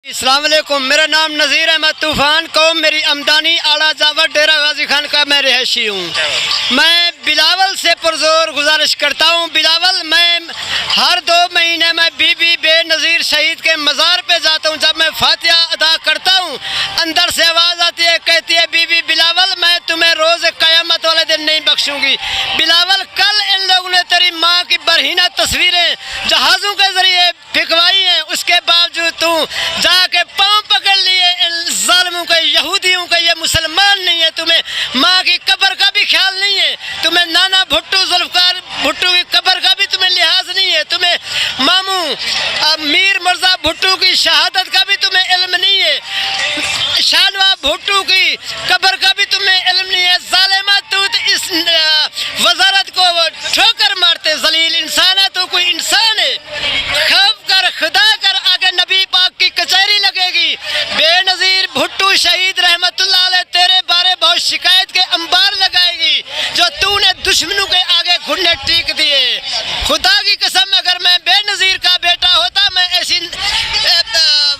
السلام علیکم، میرا نام نذیر احمد طوفان قوم میری امدانی اعلیٰ جاور ڈیرہ غازی خان کا میں رہائشی ہوں۔ میں بلاول سے پرزور گزارش کرتا ہوں، بلاول میں ہر 2 مہینے میں بی بی بے نظیر شہید کے مزار پہ جاتا ہوں۔ جب میں فاتحہ ادا کرتا ہوں اندر سے آواز آتی ہے، کہتی ہے بی بی بلاول میں تمہیں روز قیامت والے دن نہیں بخشوں گی۔ بلاول کل ان لوگوں نے تیری ماں کی برہنہ تصویریں جہازوں کے ذریعے پھینکوائی ہیں، اس کے باوجود تو جا کے پاؤں پکڑ لیے ان ظالموں کے، یہودیوں کے۔ یہ مسلمان نہیں ہے، تمہیں ماں کی قبر کا بھی خیال نہیں ہے، تمہیں نانا بھٹو ذوالفقار بھٹو کی قبر کا بھی تمہیں لحاظ نہیں ہے، تمہیں ماموں میر مرزا بھٹو کی شہادت کا بھی تمہیں علم نہیں ہے، شانوا بھٹو کی قبر کا بھی تمہیں علم نہیں ہے۔ ظالمہ تو اس وزارت کو ٹھوکر مارتے ذلیل انسان ہے، تو کوئی انسان ہے؟ خوف کر، خدا کر، آگے نبی پاک کی کچہری لگے گی۔ بے نظیر بھٹو شہید رحمت اللہ علیہ تیرے بارے بہت شکایت کے انبار لگائے گی، جو تو نے دشمنوں کے آگے گھٹنے ٹیک دیے۔ خدا کی قسم اگر میں بے نظیر کا بیٹا ہوتا میں ایسی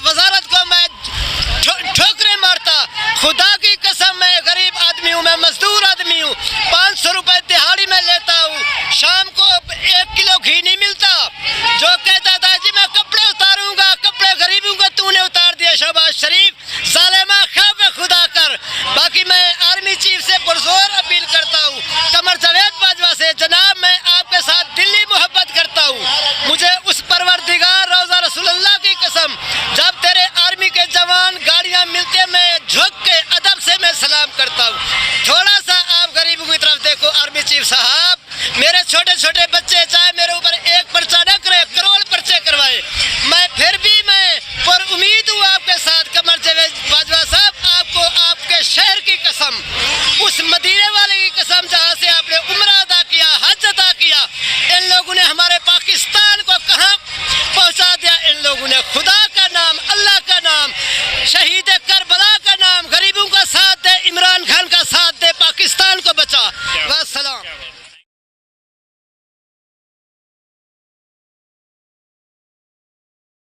وزارت کو میں ٹھوکریں مارتا۔ خدا